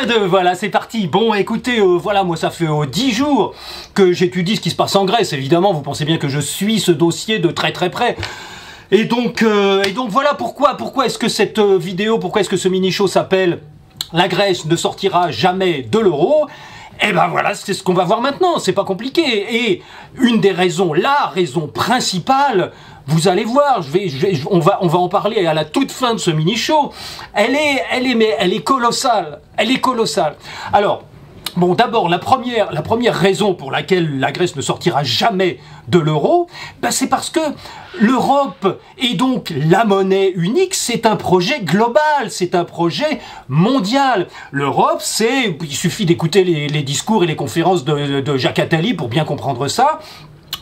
1, 2, voilà, c'est parti. Bon, écoutez, voilà, moi ça fait 10 jours que j'étudie ce qui se passe en Grèce, évidemment, vous pensez bien que je suis ce dossier de très très près. Et donc voilà pourquoi est-ce que cette vidéo, pourquoi est-ce que ce mini-show s'appelle « La Grèce ne sortira jamais de l'euro ». Eh ben voilà, c'est ce qu'on va voir maintenant, c'est pas compliqué. Et une des raisons, la raison principale, vous allez voir, on va en parler à la toute fin de ce mini-show, elle est colossale, elle est colossale. Alors, bon, d'abord, la première raison pour laquelle la Grèce ne sortira jamais de l'euro, ben c'est parce que l'Europe et donc la monnaie unique, c'est un projet global, c'est un projet mondial. L'Europe, il suffit d'écouter les discours et les conférences de Jacques Attali pour bien comprendre ça.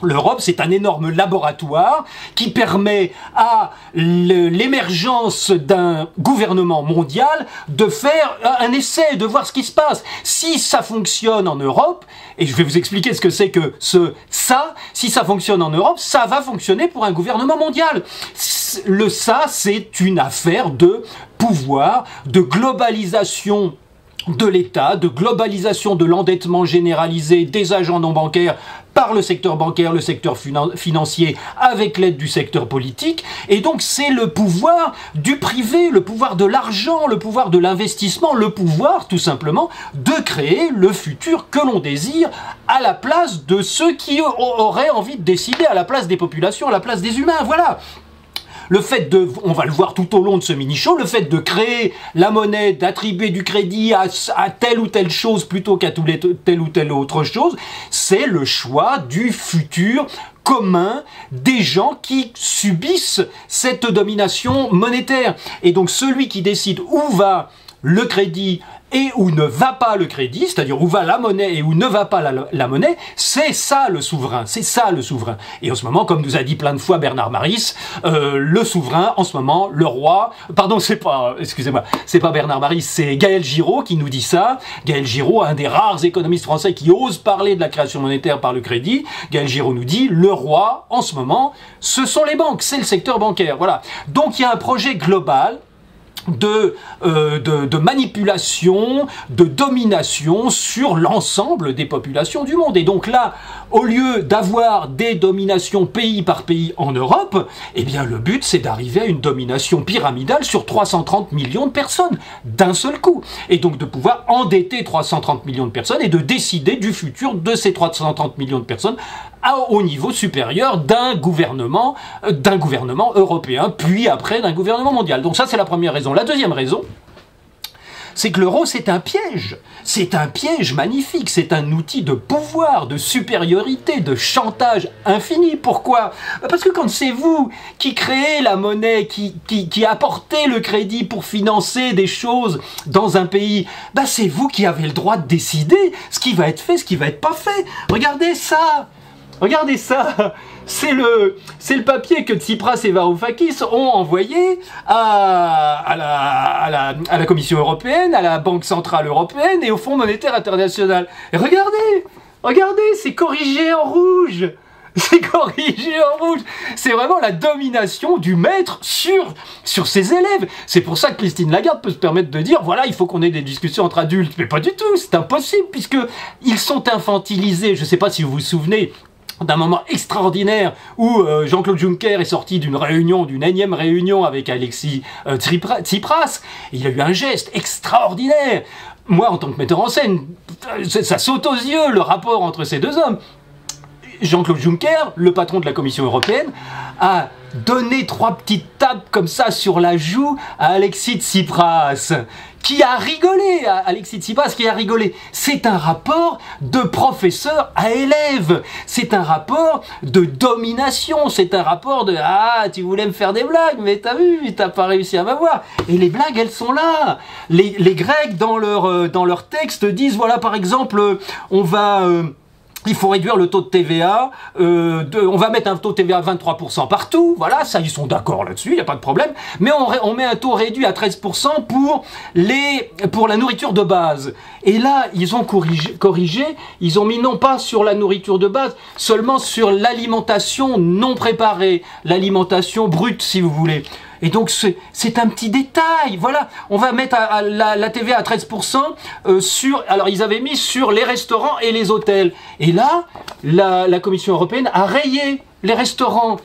L'Europe, c'est un énorme laboratoire qui permet à l'émergence d'un gouvernement mondial de faire un essai, de voir ce qui se passe. Si ça fonctionne en Europe, et je vais vous expliquer ce que c'est que si ça fonctionne en Europe, ça va fonctionner pour un gouvernement mondial. C'est une affaire de pouvoir, de globalisation de l'État, de globalisation de l'endettement généralisé des agents non bancaires par le secteur bancaire, le secteur financier, avec l'aide du secteur politique. Et donc c'est le pouvoir du privé, le pouvoir de l'argent, le pouvoir de l'investissement, le pouvoir tout simplement de créer le futur que l'on désire à la place de ceux qui auraient envie de décider, à la place des populations, à la place des humains. Voilà. Le fait on va le voir tout au long de ce mini-show, le fait de créer la monnaie, d'attribuer du crédit à telle ou telle chose plutôt qu'à telle ou telle autre chose, c'est le choix du futur commun des gens qui subissent cette domination monétaire. Et donc celui qui décide où va le crédit et où ne va pas le crédit, c'est-à-dire où va la monnaie et où ne va pas la monnaie, c'est ça le souverain, c'est ça le souverain. Et en ce moment, comme nous a dit plein de fois Bernard Maris, le souverain, en ce moment, le roi, pardon, excusez-moi, c'est pas Bernard Maris, c'est Gaël Giraud qui nous dit ça. Gaël Giraud, un des rares économistes français qui ose parler de la création monétaire par le crédit. Gaël Giraud nous dit, le roi, en ce moment, ce sont les banques, c'est le secteur bancaire, voilà. Donc il y a un projet global de manipulation, de domination sur l'ensemble des populations du monde. Et donc là, au lieu d'avoir des dominations pays par pays en Europe, eh bien le but c'est d'arriver à une domination pyramidale sur 330 millions de personnes d'un seul coup. Et donc de pouvoir endetter 330 millions de personnes et de décider du futur de ces 330 millions de personnes au niveau supérieur d'un gouvernement européen, puis après d'un gouvernement mondial. Donc ça c'est la première raison. La deuxième raison, c'est que l'euro c'est un piège. C'est un piège magnifique, c'est un outil de pouvoir, de supériorité, de chantage infini. Pourquoi? Parce que quand c'est vous qui créez la monnaie, qui apportez le crédit pour financer des choses dans un pays, bah c'est vous qui avez le droit de décider ce qui va être fait, ce qui va être pas fait. Regardez ça! Regardez ça, c'est le papier que Tsipras et Varoufakis ont envoyé à la Commission européenne, à la Banque centrale européenne et au Fonds monétaire international. Et regardez, c'est corrigé en rouge. C'est corrigé en rouge. C'est vraiment la domination du maître sur ses élèves. C'est pour ça que Christine Lagarde peut se permettre de dire, voilà, il faut qu'on ait des discussions entre adultes. Mais pas du tout, c'est impossible puisque ils sont infantilisés. Je ne sais pas si vous vous souvenez d'un moment extraordinaire où Jean-Claude Juncker est sorti d'une énième réunion avec Alexis Tsipras. Et il a eu un geste extraordinaire. Moi, en tant que metteur en scène, ça saute aux yeux, le rapport entre ces deux hommes. Jean-Claude Juncker, le patron de la Commission européenne, a donné 3 petites tapes comme ça sur la joue à Alexis Tsipras, qui a rigolé, C'est un rapport de professeur à élève, c'est un rapport de domination, c'est un rapport de « Ah, tu voulais me faire des blagues, mais t'as vu, t'as pas réussi à m'avoir ». Et les blagues, elles sont là. Les Grecs, dans leur texte, disent, voilà, par exemple, il faut réduire le taux de TVA, on va mettre un taux de TVA à 23% partout, voilà, ça ils sont d'accord là-dessus, il n'y a pas de problème, mais on met un taux réduit à 13% pour la nourriture de base. Et là, ils ont corrigé, ils ont mis non pas sur la nourriture de base, seulement sur l'alimentation non préparée, l'alimentation brute si vous voulez. Et donc c'est un petit détail, voilà. On va mettre la TVA à 13% sur... Alors ils avaient mis sur les restaurants et les hôtels. Et là, la Commission européenne a rayé les restaurants.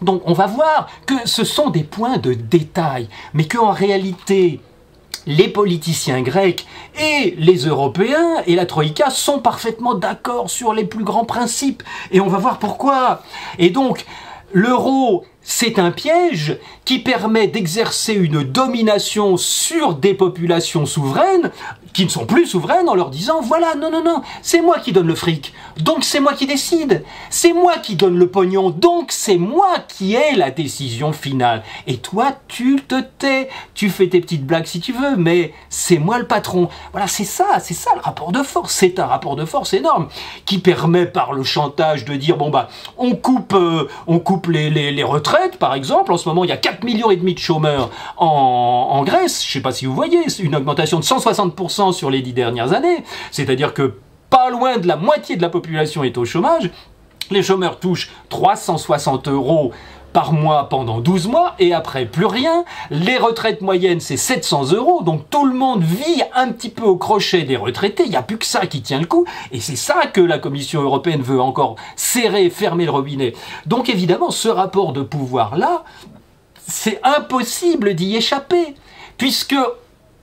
Donc on va voir que ce sont des points de détail, mais qu'en réalité, les politiciens grecs et les Européens et la Troïka sont parfaitement d'accord sur les plus grands principes. Et on va voir pourquoi. Et donc, l'euro, c'est un piège qui permet d'exercer une domination sur des populations souveraines qui ne sont plus souveraines en leur disant voilà, non, non, non, c'est moi qui donne le fric, donc c'est moi qui décide, c'est moi qui donne le pognon, donc c'est moi qui ai la décision finale. Et toi, tu te tais, tu fais tes petites blagues si tu veux, mais c'est moi le patron. Voilà, c'est ça le rapport de force. C'est un rapport de force énorme qui permet par le chantage de dire bon bah on coupe les retraites par exemple. En ce moment, il y a 4,5 millions de chômeurs en Grèce. Je sais pas si vous voyez, c'est une augmentation de 160% sur les 10 dernières années. C'est-à-dire que pas loin de la moitié de la population est au chômage. Les chômeurs touchent 360 € par mois pendant 12 mois et après plus rien. Les retraites moyennes c'est 700 €, donc tout le monde vit un petit peu au crochet des retraités, il n'y a plus que ça qui tient le coup et c'est ça que la Commission européenne veut encore serrer, fermer le robinet. Donc évidemment ce rapport de pouvoir là, c'est impossible d'y échapper puisque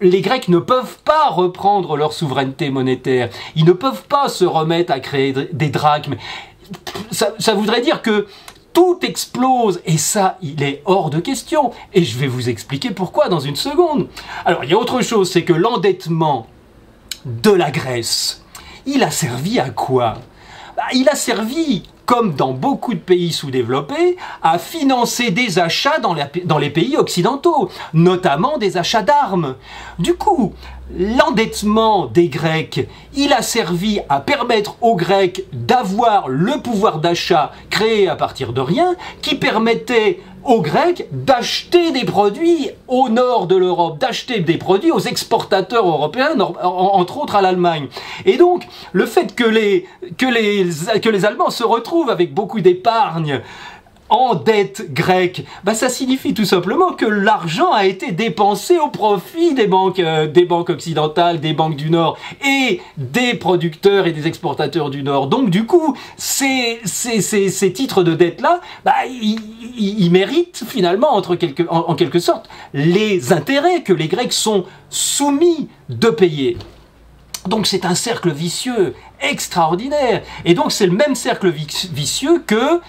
les Grecs ne peuvent pas reprendre leur souveraineté monétaire, ils ne peuvent pas se remettre à créer des drachmes. Ça voudrait dire que tout explose, et ça, il est hors de question. Et je vais vous expliquer pourquoi dans une seconde. Alors, il y a autre chose, c'est que l'endettement de la Grèce, il a servi à quoi? Il a servi, comme dans beaucoup de pays sous-développés, à financer des achats dans les pays occidentaux, notamment des achats d'armes. Du coup, l'endettement des Grecs, il a servi à permettre aux Grecs d'avoir le pouvoir d'achat créé à partir de rien, qui permettait aux Grecs d'acheter des produits au nord de l'Europe, d'acheter des produits aux exportateurs européens, entre autres à l'Allemagne. Et donc, le fait que les Allemands se retrouvent avec beaucoup d'épargne en dette grecque, ça signifie tout simplement que l'argent a été dépensé au profit des banques occidentales, des banques du Nord et des producteurs et des exportateurs du Nord. Donc du coup, ces titres de dette-là, ils méritent finalement en quelque sorte les intérêts que les Grecs sont soumis de payer. Donc c'est un cercle vicieux extraordinaire. Et donc c'est le même cercle vicieux que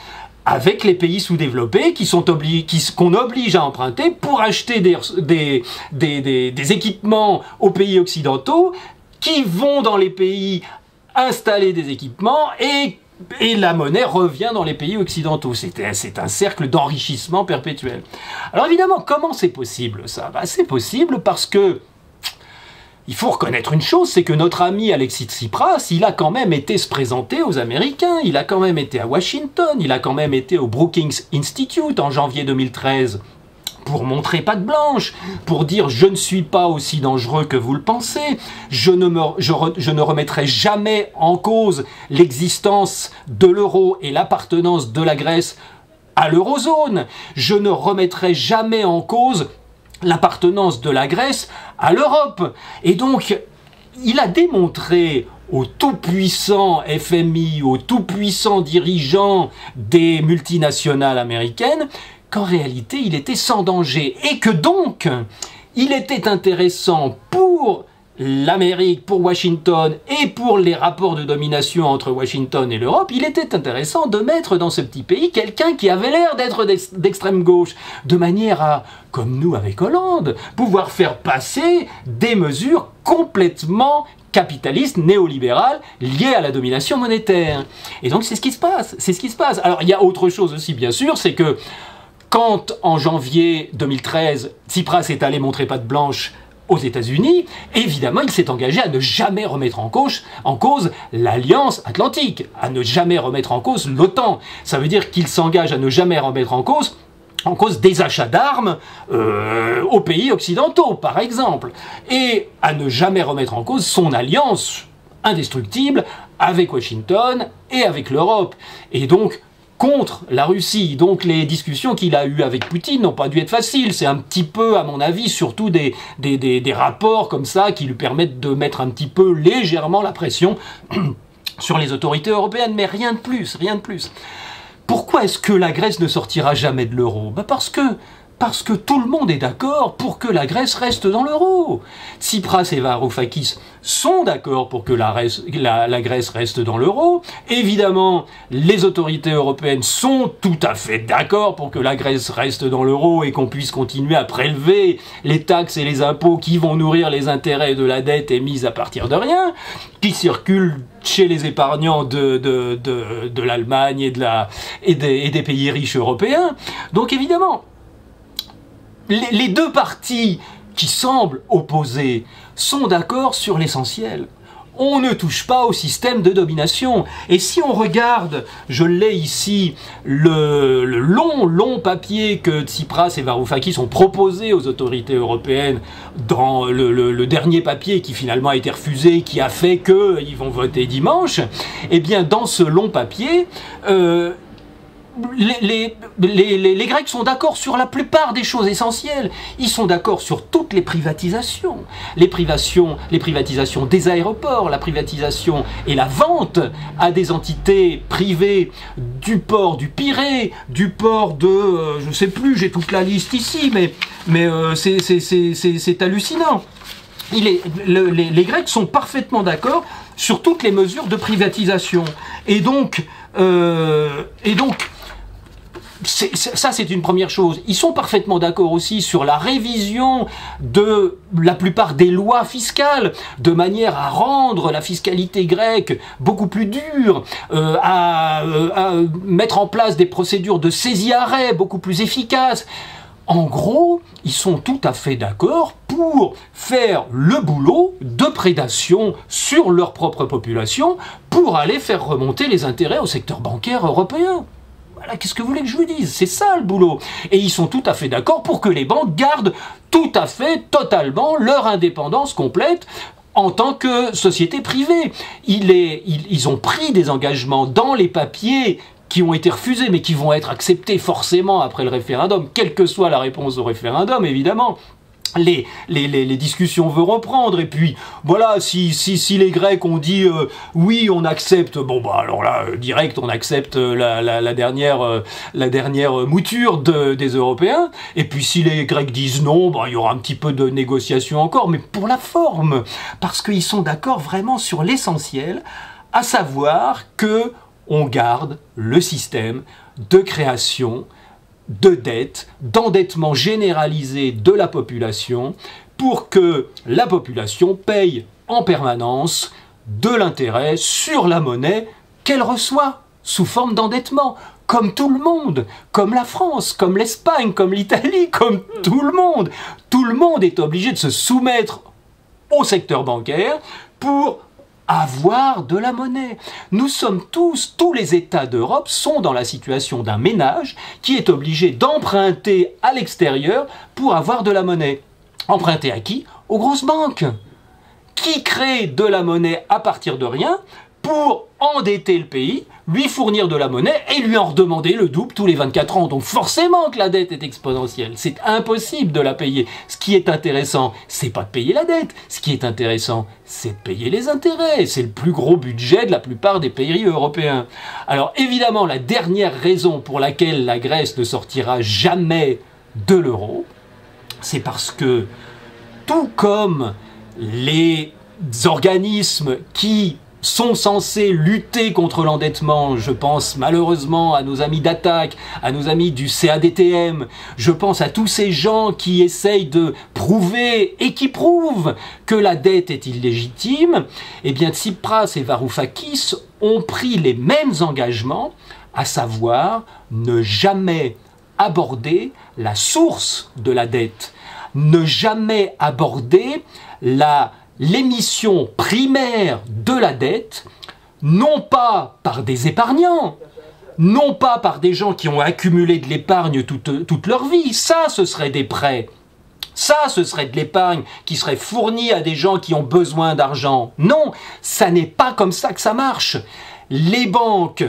avec les pays sous-développés qu'on oblige à emprunter pour acheter des équipements aux pays occidentaux qui vont dans les pays installer des équipements et la monnaie revient dans les pays occidentaux. C'est un cercle d'enrichissement perpétuel. Alors évidemment, comment c'est possible ça? C'est possible parce que il faut reconnaître une chose, c'est que notre ami Alexis Tsipras, il a quand même été se présenter aux Américains, il a quand même été à Washington, il a quand même été au Brookings Institute en janvier 2013 pour montrer patte blanche, pour dire je ne suis pas aussi dangereux que vous le pensez, je ne remettrai jamais en cause l'existence de l'euro et l'appartenance de la Grèce à l'eurozone, je ne remettrai jamais en cause l'appartenance de la Grèce à l'Europe. Et donc, il a démontré aux tout-puissants FMI, aux tout-puissants dirigeants des multinationales américaines, qu'en réalité, il était sans danger. Et que donc, il était intéressant pour l'Amérique, pour Washington et pour les rapports de domination entre Washington et l'Europe, il était intéressant de mettre dans ce petit pays quelqu'un qui avait l'air d'être d'extrême gauche, de manière à, comme nous avec Hollande, pouvoir faire passer des mesures complètement capitalistes, néolibérales, liées à la domination monétaire. Et donc c'est ce qui se passe, Alors il y a autre chose aussi bien sûr, c'est que quand en janvier 2013, Tsipras est allé montrer patte blanche aux États-Unis, évidemment, il s'est engagé à ne jamais remettre en cause l'Alliance Atlantique, à ne jamais remettre en cause l'OTAN. Ça veut dire qu'il s'engage à ne jamais remettre en cause des achats d'armes aux pays occidentaux, par exemple, et à ne jamais remettre en cause son alliance indestructible avec Washington et avec l'Europe. Et donc, contre la Russie. Donc les discussions qu'il a eues avec Poutine n'ont pas dû être faciles. C'est un petit peu, à mon avis, surtout des rapports comme ça qui lui permettent de mettre un petit peu légèrement la pression sur les autorités européennes, mais rien de plus, rien de plus. Pourquoi est-ce que la Grèce ne sortira jamais de l'euro? Parce que tout le monde est d'accord pour que la Grèce reste dans l'euro. Tsipras et Varoufakis sont d'accord pour que la Grèce reste dans l'euro. Évidemment, les autorités européennes sont tout à fait d'accord pour que la Grèce reste dans l'euro et qu'on puisse continuer à prélever les taxes et les impôts qui vont nourrir les intérêts de la dette émise à partir de rien, qui circulent chez les épargnants de l'Allemagne et des pays riches européens. Donc évidemment, les deux parties qui semblent opposées sont d'accord sur l'essentiel. On ne touche pas au système de domination. Et si on regarde, je l'ai ici, le long papier que Tsipras et Varoufakis ont proposé aux autorités européennes dans le dernier papier qui finalement a été refusé, qui a fait qu'ils vont voter dimanche, eh bien dans ce long papier, les Grecs sont d'accord sur la plupart des choses essentielles. Ils sont d'accord sur toutes les privatisations. Les privatisations des aéroports, la privatisation et la vente à des entités privées du port du Pirée, du port de... je sais plus, j'ai toute la liste ici, mais c'est hallucinant. Les Grecs sont parfaitement d'accord sur toutes les mesures de privatisation. Et donc ça, c'est une première chose. Ils sont parfaitement d'accord aussi sur la révision de la plupart des lois fiscales, de manière à rendre la fiscalité grecque beaucoup plus dure, à mettre en place des procédures de saisie-arrêt beaucoup plus efficaces. En gros, ils sont tout à fait d'accord pour faire le boulot de prédation sur leur propre population pour aller faire remonter les intérêts au secteur bancaire européen. Voilà, qu'est-ce que vous voulez que je vous dise? C'est ça le boulot. Et ils sont tout à fait d'accord pour que les banques gardent tout à fait, totalement leur indépendance complète en tant que société privée. Ils ont pris des engagements dans les papiers qui ont été refusés, mais qui vont être acceptés forcément après le référendum, quelle que soit la réponse au référendum, évidemment. Les discussions vont reprendre, et puis voilà, si les Grecs ont dit oui, on accepte, bon bah alors là direct on accepte la dernière mouture des Européens, et puis si les Grecs disent non, bah il y aura un petit peu de négociation encore, mais pour la forme, parce qu'ils sont d'accord vraiment sur l'essentiel, à savoir que on garde le système de création de dette, d'endettement généralisé de la population pour que la population paye en permanence de l'intérêt sur la monnaie qu'elle reçoit sous forme d'endettement, comme tout le monde, comme la France, comme l'Espagne, comme l'Italie, comme tout le monde. Tout le monde est obligé de se soumettre au secteur bancaire pour avoir de la monnaie. Nous sommes tous les États d'Europe sont dans la situation d'un ménage qui est obligé d'emprunter à l'extérieur pour avoir de la monnaie. Emprunter à qui? Aux grosses banques, qui créent de la monnaie à partir de rien pour endetter le pays, lui fournir de la monnaie et lui en redemander le double tous les 24 ans. Donc forcément que la dette est exponentielle. C'est impossible de la payer. Ce qui est intéressant, c'est pas de payer la dette. Ce qui est intéressant, c'est de payer les intérêts. C'est le plus gros budget de la plupart des pays européens. Alors évidemment, la dernière raison pour laquelle la Grèce ne sortira jamais de l'euro, c'est parce que tout comme les organismes qui sont censés lutter contre l'endettement, je pense malheureusement à nos amis d'Attaque, à nos amis du CADTM, je pense à tous ces gens qui essayent de prouver et qui prouvent que la dette est illégitime, eh bien Tsipras et Varoufakis ont pris les mêmes engagements, à savoir ne jamais aborder la source de la dette, ne jamais aborder l'émission primaire de la dette, non pas par des épargnants, non pas par des gens qui ont accumulé de l'épargne toute leur vie, ça ce serait des prêts, ça ce serait de l'épargne qui serait fournie à des gens qui ont besoin d'argent. Non, ça n'est pas comme ça que ça marche. Les banques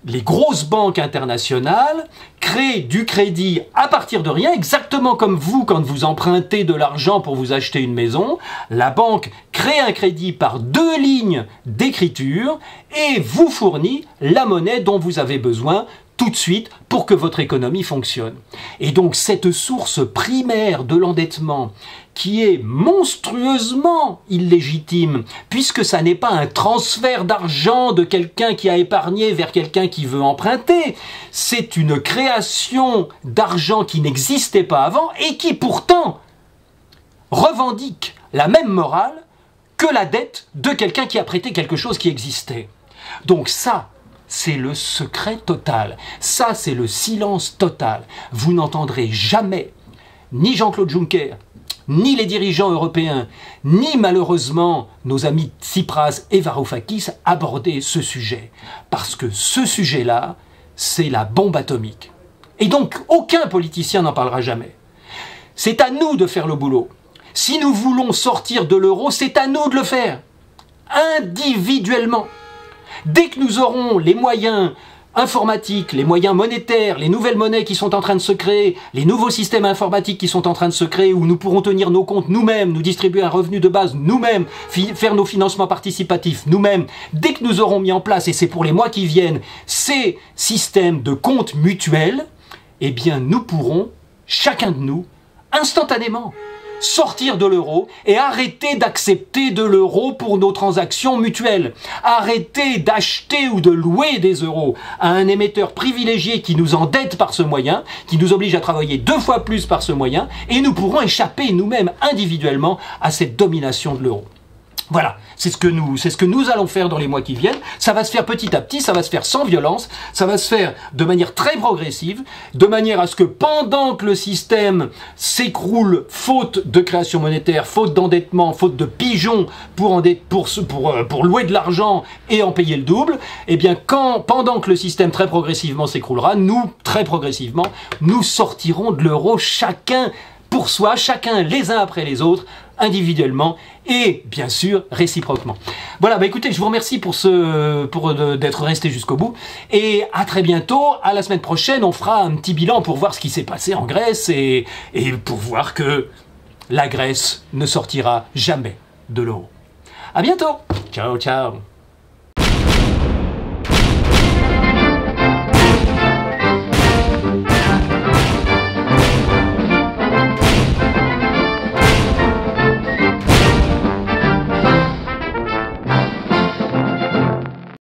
les grosses banques internationales créent du crédit à partir de rien, exactement comme vous quand vous empruntez de l'argent pour vous acheter une maison. La banque crée un crédit par 2 lignes d'écriture et vous fournit la monnaie dont vous avez besoin tout de suite pour que votre économie fonctionne. Et donc cette source primaire de l'endettement qui est monstrueusement illégitime, puisque ça n'est pas un transfert d'argent de quelqu'un qui a épargné vers quelqu'un qui veut emprunter, c'est une création d'argent qui n'existait pas avant et qui pourtant revendique la même morale que la dette de quelqu'un qui a prêté quelque chose qui existait. Donc ça, c'est le secret total. Ça, c'est le silence total. Vous n'entendrez jamais ni Jean-Claude Juncker, ni les dirigeants européens, ni malheureusement nos amis Tsipras et Varoufakis aborder ce sujet. Parce que ce sujet-là, c'est la bombe atomique. Et donc, aucun politicien n'en parlera jamais. C'est à nous de faire le boulot. Si nous voulons sortir de l'euro, c'est à nous de le faire. Individuellement. Dès que nous aurons les moyens informatiques, les moyens monétaires, les nouvelles monnaies qui sont en train de se créer, les nouveaux systèmes informatiques qui sont en train de se créer, où nous pourrons tenir nos comptes nous-mêmes, nous distribuer un revenu de base nous-mêmes, faire nos financements participatifs nous-mêmes, dès que nous aurons mis en place, et c'est pour les mois qui viennent, ces systèmes de comptes mutuels, eh bien nous pourrons, chacun de nous, instantanément, sortir de l'euro et arrêter d'accepter de l'euro pour nos transactions mutuelles. Arrêter d'acheter ou de louer des euros à un émetteur privilégié qui nous endette par ce moyen, qui nous oblige à travailler 2 fois plus par ce moyen, et nous pourrons échapper nous-mêmes individuellement à cette domination de l'euro. Voilà, c'est ce que nous allons faire dans les mois qui viennent. Ça va se faire petit à petit, ça va se faire sans violence, ça va se faire de manière très progressive, de manière à ce que pendant que le système s'écroule, faute de création monétaire, faute d'endettement, faute de pigeons pour louer de l'argent et en payer le double, eh bien pendant que le système très progressivement s'écroulera, nous, très progressivement, nous sortirons de l'euro chacun pour soi, chacun les uns après les autres, individuellement et bien sûr réciproquement. Voilà, bah écoutez, je vous remercie d'être resté jusqu'au bout et à très bientôt. À la semaine prochaine, on fera un petit bilan pour voir ce qui s'est passé en Grèce et pour voir que la Grèce ne sortira jamais de l'euro. À bientôt. Ciao, ciao.